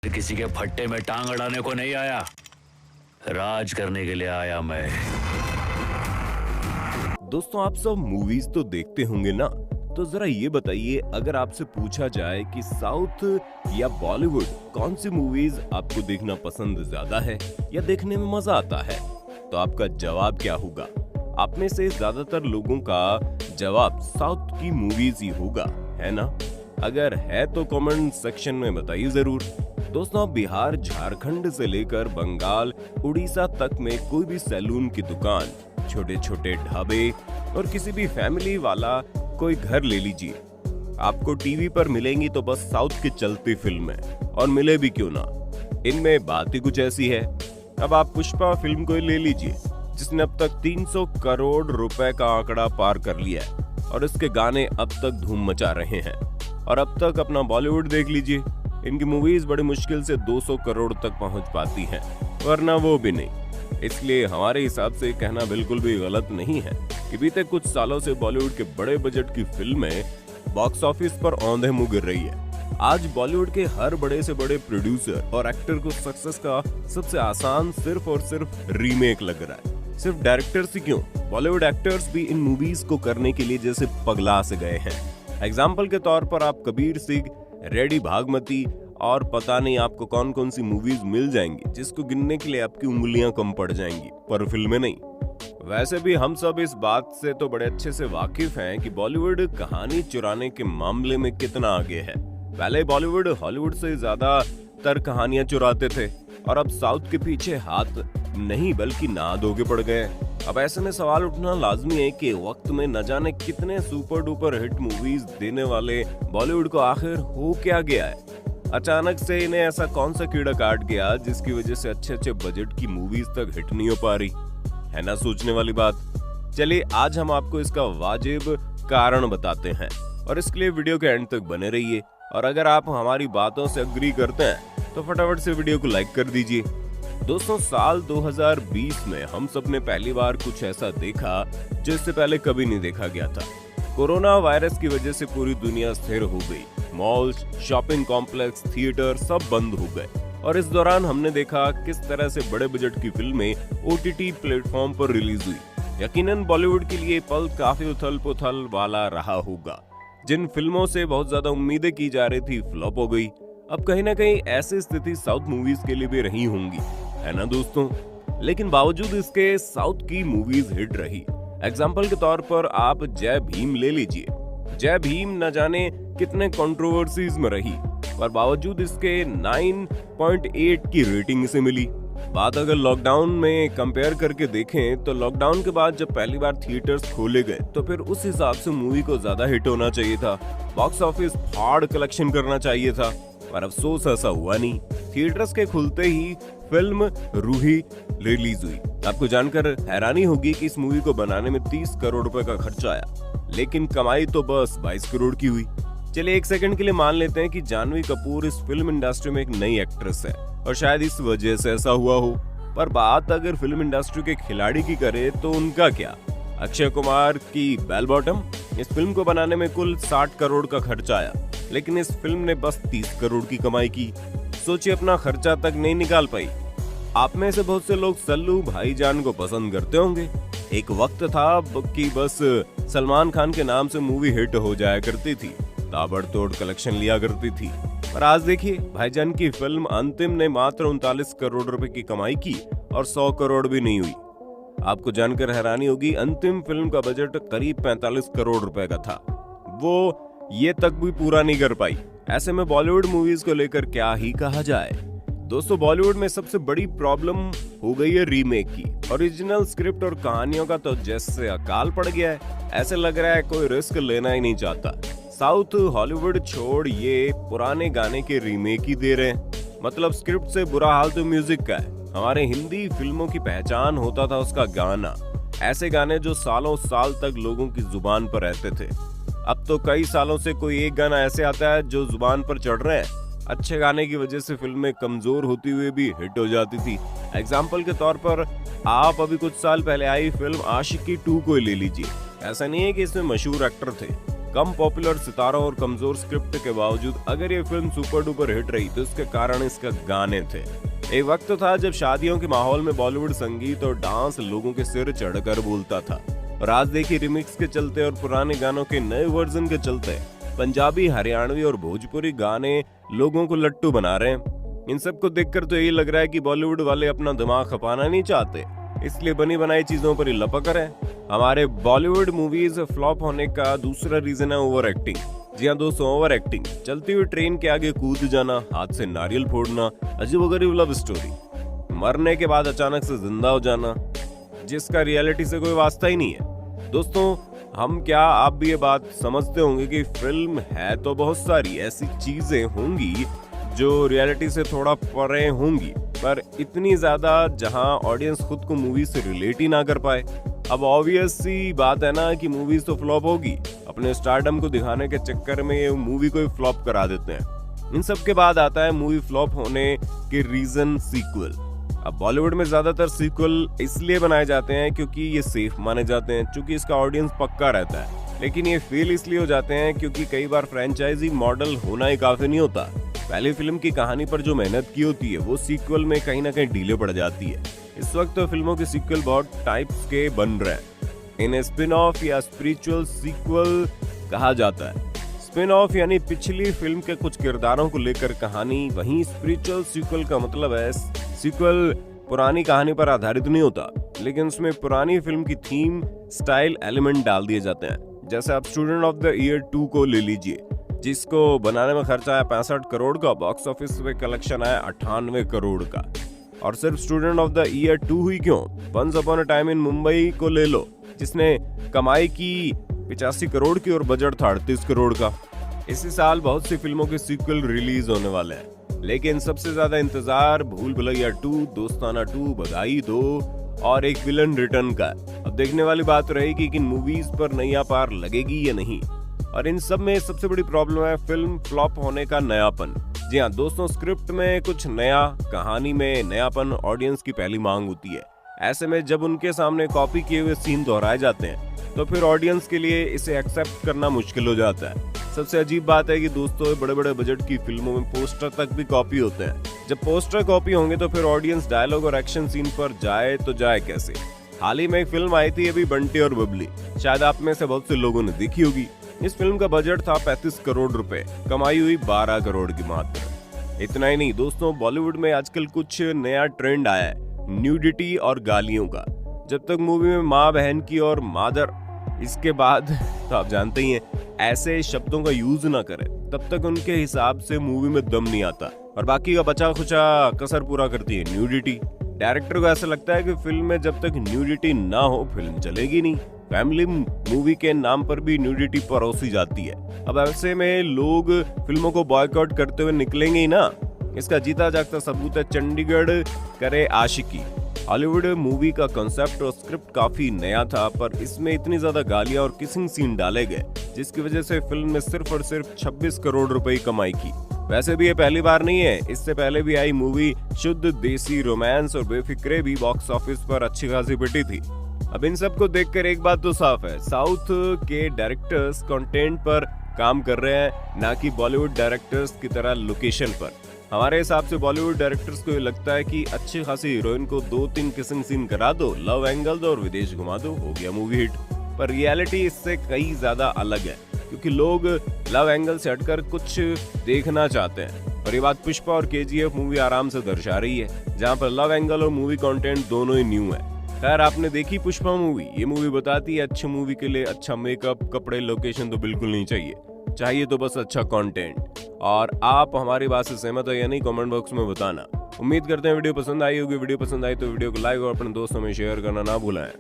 किसी के फट्टे में टांग अड़ाने को नहीं आया, राज करने के लिए आया मैं। दोस्तों, आप सब मूवीज तो देखते होंगे ना, तो जरा ये बताइए, अगर आपसे पूछा जाए कि साउथ या बॉलीवुड कौन सी मूवीज आपको देखना पसंद ज्यादा है या देखने में मजा आता है, तो आपका जवाब क्या होगा? आप में से ज्यादातर लोगों का जवाब साउथ की मूवीज ही होगा, है ना? अगर है तो कमेंट सेक्शन में बताइए जरूर। दोस्तों, बिहार, झारखंड से लेकर बंगाल, उड़ीसा तक में कोई भी सैलून की दुकान, छोटे छोटे ढाबे और किसी भी फैमिली वाला कोई घर ले लीजिए, आपको टीवी पर मिलेंगी तो बस साउथ की चलती फिल्में, और मिले भी क्यों ना। इनमें बात ही कुछ ऐसी है। अब आप पुष्पा फिल्म को ले लीजिए, जिसने अब तक 300 करोड़ रुपए का आंकड़ा पार कर लिया है और इसके गाने अब तक धूम मचा रहे हैं। और अब तक अपना बॉलीवुड देख लीजिए, इनकी मूवीज बड़ी मुश्किल से 200 करोड़ तक पहुंच पाती हैं, वरना वो भी नहीं। इसलिए हमारे हिसाब से कहना बिल्कुल भी गलत नहीं है कि बीते कुछ सालों से बॉलीवुड के बड़े बजट की फिल्में बॉक्स ऑफिस पर औंधे मुँह गिर रही है। आज बॉलीवुड के हर बड़े से बड़े प्रोड्यूसर और एक्टर को सक्सेस का सबसे आसान सिर्फ और सिर्फ रीमेक लग रहा है। सिर्फ डायरेक्टर्स ही क्यों, बॉलीवुड एक्टर्स भी इन मूवीज को करने के लिए जैसे पगला से गए हैं। एग्जाम्पल के तौर पर आप कबीर सिंह, रेडी भागमती और पता नहीं आपको कौन कौन सी मूवीज मिल जाएंगी जिसको गिनने के लिए आपकी उंगलियां कम पड़ जाएंगी, पर फिल्में नहीं। वैसे भी हम सब इस बात से तो बड़े अच्छे से वाकिफ हैं कि बॉलीवुड कहानी चुराने के मामले में कितना आगे है। पहले बॉलीवुड हॉलीवुड से ज्यादातर कहानियां चुराते थे और अब साउथ के पीछे हाथ नहीं बल्कि नाद होके पड़ गए। अब ऐसे में सवाल उठना लाजमी है कि वक्त में न जाने कितने सुपर डुपर हिट मूवीज देने वाले बॉलीवुड को आखिर हो क्या गया है। अचानक से इन्हें ऐसा कौन सा कीड़ा काट गया जिसकी वजह से अच्छे अच्छे बजट की मूवीज तक हिट नहीं हो पा रही, है ना सोचने वाली बात। चलिए आज हम आपको इसका वाजिब कारण बताते हैं और इसके लिए वीडियो के एंड तक बने रहिए। और अगर आप हमारी बातों से अग्री करते हैं तो फटाफट से वीडियो को लाइक कर दीजिए। दोस्तों, साल 2020 में हम सब ने पहली बार कुछ ऐसा देखा जो इससे पहले कभी नहीं देखा गया था। कोरोना वायरस की वजह से पूरी दुनिया स्थिर हो गई, मॉल्स, शॉपिंग कॉम्प्लेक्स, थिएटर सब बंद हो गए और इस दौरान हमने देखा किस तरह से बड़े बजट की फिल्में OTT प्लेटफॉर्म पर रिलीज हुई। यकीनन बॉलीवुड के लिए पल काफी उथल पुथल वाला रहा होगा। जिन फिल्मों से बहुत ज्यादा उम्मीदें की जा रही थी फ्लॉप हो गई। अब कहीं ना कहीं ऐसी स्थिति साउथ मूवीज के लिए भी रही होंगी, है ना दोस्तों। लेकिन बावजूद इसके साउथ की मूवीज हिट रही। एग्जाम्पल के तौर पर आप जय भीम ले लीजिए। जय भीम न जाने कितने कंट्रोवर्सीज में रही, पर बावजूद इसके 9.8 की रेटिंग इसे मिली। बात अगर लॉकडाउन में कंपेयर करके देखें तो लॉकडाउन के बाद जब पहली बार थिएटर्स खोले गए तो फिर उस हिसाब से मूवी को ज्यादा हिट होना चाहिए था, बॉक्स ऑफिस फाड़ कलेक्शन करना चाहिए था, पर अफसोस ऐसा हुआ नहीं। थिएटर्स के खुलते ही फिल्म रूही रिलीज हुई। आपको जानकर हैरानी होगी कि इस मूवी को बनाने में 30 करोड़ रुपए का खर्चा आया, लेकिन कमाई तो बस 22 करोड़ की हुई। चलिए एक सेकंड के लिए मान लेते हैं कि जानवी कपूर इस फिल्म इंडस्ट्री में एक नई एक्ट्रेस है और शायद इस वजह से ऐसा हुआ हो। पर बात अगर फिल्म इंडस्ट्री के खिलाड़ी की करे तो उनका क्या? अक्षय कुमार की बेल बॉटम, इस फिल्म को बनाने में कुल 60 करोड़ का खर्चा आया, लेकिन इस फिल्म ने बस 30 करोड़ की कमाई की। सोचिए, अपना खर्चा तक नहीं निकाल पाई। आप में से बहुत से लोग सल्लू भाईजान को पसंद करते होंगे। एक वक्त था कि बस सलमान खान के नाम से मूवी हिट हो जाया करती थी, ताबड़तोड़ कलेक्शन लिया करती थी। पर आज देखिए, भाईजान की फिल्म अंतिम ने मात्र 39 करोड़ रुपए की कमाई की और 100 करोड़ भी नहीं हुई। आपको जानकर हैरानी होगी, अंतिम फिल्म का बजट करीब 45 करोड़ रुपए का था, वो ये तक भी पूरा नहीं कर पाई। ऐसे में बॉलीवुड मूवीज को लेकर क्या ही कहा जाए। दोस्तों, बॉलीवुड में सबसे बड़ी प्रॉब्लम हो गई है रीमेक की। ओरिजिनल स्क्रिप्ट और कहानियों का तो जैसे अकाल पड़ गया है, ऐसे लग रहा है कोई रिस्क लेना ही नहीं चाहता। साउथ हॉलीवुड छोड़ ये पुराने गाने के रीमेक ही दे रहे हैं। मतलब स्क्रिप्ट से बुरा हाल तो म्यूजिक का है। हमारे हिंदी फिल्मों की पहचान होता था उसका गाना, ऐसे गाने जो सालों साल तक लोगों की जुबान पर रहते थे। अब तो कई सालों से कोई एक गाना ऐसे आता है जो जुबान पर चढ़ रहे हैं। अच्छे गाने की वजह से फिल्में कमजोर होती हुई भी हिट हो जाती थी। एग्जाम्पल के तौर पर आप अभी कुछ साल पहले आई फिल्म आशिकी 2 को ले लीजिए। ऐसा नहीं है कि इसमें मशहूर एक्टर थे, कम पॉपुलर सितारों और कमजोर स्क्रिप्ट के बावजूद अगर ये फिल्म सुपर डुपर हिट रही तो इसके कारण इसका गाने थे। एक वक्त था जब शादियों के माहौल में बॉलीवुड संगीत और डांस लोगों के सिर चढ़कर बोलता था, और आज देखिए रिमिक्स के चलते और पुराने गानों के नए वर्जन के चलते पंजाबी, हरियाणवी और भोजपुरी गाने लोगों को लट्टू बना रहे हैं। इन सब को देखकर तो यही लग रहा है कि बॉलीवुड वाले अपना दिमाग खपाना नहीं चाहते, इसलिए बनी बनाई चीजों पर ही लपक रहे हैं। हमारे बॉलीवुड मूवीज फ्लॉप होने का दूसरा रीजन है ओवर एक्टिंग। जी हाँ दोस्तों, ओवर एक्टिंग। चलती हुई ट्रेन के आगे कूद जाना, हाथ से नारियल फोड़ना, अजीबोगरीब लव स्टोरी, मरने के बाद अचानक से जिंदा हो जाना, जिसका रियलिटी से कोई वास्ता ही नहीं है। दोस्तों, हम क्या आप भी ये बात समझते होंगे कि फिल्म है तो बहुत सारी ऐसी चीजें होंगी जो रियलिटी से थोड़ा परे होंगी, पर इतनी ज्यादा जहां ऑडियंस खुद को मूवी से रिलेट ही ना कर पाए। अब ऑब्वियस सी बात है ना कि मूवीज तो फ्लॉप होगी। अपने स्टारडम को दिखाने के चक्कर में ये मूवी को फ्लॉप करा देते हैं। इन सब के बाद आता है मूवी फ्लॉप होने के रीजन, सीक्वल। अब बॉलीवुड में ज्यादातर सीक्वल इसलिए बनाए जाते हैं क्योंकि ये सेफ माने जाते हैं, क्योंकि इसका ऑडियंस पक्का रहता है। लेकिन ये फेल इसलिए हो जाते हैं क्योंकि कई बार फ्रेंचाइजी मॉडल होना ही काफी नहीं होता। पहली फिल्म की कहानी पर जो मेहनत की होती है वो सीक्वल में कहीं ना कहीं डिले पड़ जाती है। इस वक्त तो फिल्मों के सीक्वल बहुत टाइप्स के बन रहे हैं। इन्हें स्पिन ऑफ या स्पिरिचुअल सीक्वल कहा जाता है। स्पिन ऑफ यानी पिछली फिल्म के कुछ किरदारों को लेकर कहानी, वहीं स्पिरिचुअल सीक्वल का मतलब है सीक्वल पुरानी कहानी पर आधारित नहीं होता, लेकिन उसमें पुरानी फिल्म की थीम, स्टाइल, एलिमेंट डाल दिए जाते हैं। जैसे आप स्टूडेंट ऑफ द ईयर 2 को ले लीजिए, जिसको बनाने में खर्चा आया 65 करोड़ का, बॉक्स ऑफिस पे कलेक्शन आया 98 करोड़ का। और सिर्फ स्टूडेंट ऑफ द ईयर 2 ही क्यों, once upon a time in Mumbai को ले लो, जिसने कमाई की 85 करोड़ की और बजट था 38 करोड़ का। इसी साल बहुत सी फिल्मों के सीक्वल रिलीज होने वाले हैं, लेकिन सबसे ज्यादा इंतजार भूल भुलैया 2, दोस्ताना 2, बधाई 2 और एक विलन रिटर्न का। अब देखने वाली बात रहेगी कि इन मूवीज पर नैया पार लगेगी या नहीं। और इन सब में सबसे बड़ी प्रॉब्लम है फिल्म फ्लॉप होने का नयापन। जी हाँ दोस्तों, स्क्रिप्ट में कुछ नया, कहानी में नयापन ऑडियंस की पहली मांग होती है। ऐसे में जब उनके सामने कॉपी किए हुए सीन दोहराए जाते हैं तो फिर ऑडियंस के लिए इसे एक्सेप्ट करना मुश्किल हो जाता है। सबसे अजीब बात है कि दोस्तों, बड़े बड़े बजट की फिल्मों में पोस्टर तक भी कॉपी होते हैं। जब पोस्टर कॉपी होंगे तो फिर ऑडियंस डायलॉग और एक्शन सीन पर जाए तो जाए कैसे। हाल ही में एक फिल्म आई थी अभी, बंटी और बबली, शायद आप में से बहुत से लोगों ने देखी होगी। इस फिल्म का बजट था 35 करोड़ रुपए, कमाई हुई 12 करोड़ की मात्र। इतना ही नहीं दोस्तों, बॉलीवुड में आजकल कुछ नया ट्रेंड आया है, न्यूडिटी और गालियों का। जब तक मूवी में माँ बहन की और मादर, इसके बाद तो आप जानते ही हैं, ऐसे शब्दों का यूज ना करें, तब तक उनके हिसाब से मूवी में दम नहीं आता। और बाकी का बचा खुचा कसर पूरा करती है न्यूडिटी। डायरेक्टर को ऐसा लगता है कि फिल्म में जब तक न्यूडिटी ना हो फिल्म चलेगी नहीं। फैमिली मूवी के नाम पर भी न्यूडिटी परोसी जाती है। अब ऐसे में लोग फिल्मों को बॉयकॉट करते हुए निकलेंगे ही ना। इसका जीता जागता सबूत है चंडीगढ़ करे आशिकी। हॉलीवुड मूवी का कंसेप्ट और स्क्रिप्ट काफी नया था, पर इसमें इतनी ज्यादा गालियां और किसिंग सीन डाले गए जिसकी वजह से फिल्म ने सिर्फ और सिर्फ 26 करोड़ रुपए कमाई की। वैसे भी ये पहली बार नहीं है, इससे पहले भी आई मूवी शुद्ध देसी रोमांस और बेफिक्रे भी बॉक्स ऑफिस पर अच्छी खासी पिटी थी। अब इन सब को देखकर एक बात तो साफ है, साउथ के डायरेक्टर्स कंटेंट पर काम कर रहे हैं, ना कि बॉलीवुड डायरेक्टर्स की तरह लोकेशन पर। हमारे हिसाब से बॉलीवुड डायरेक्टर्स को ये लगता है कि अच्छी खासी हीरोइन को 2-3 किसिंग सीन करा दो, लव एंगल दो और विदेश घुमा दो, हो गया मूवी हिट। पर रियलिटी इससे कई ज्यादा अलग है, क्योंकि लोग लव एंगल से हटकर कुछ देखना चाहते हैं। और ये बात पुष्पा और KGF मूवी आराम से दर्शा रही है, जहाँ पर लव एंगल और मूवी कंटेंट दोनों ही न्यू है। खैर, आपने देखी पुष्पा मूवी? ये मूवी बताती है अच्छी मूवी के लिए अच्छा मेकअप, कपड़े, लोकेशन तो बिल्कुल नहीं चाहिए तो बस अच्छा कंटेंट। और आप हमारी बात से सहमत है या नहीं, कमेंट बॉक्स में बताना। उम्मीद करते हैं वीडियो पसंद आई होगी। वीडियो पसंद आई तो वीडियो को लाइक और अपने दोस्तों में शेयर करना ना भूलें।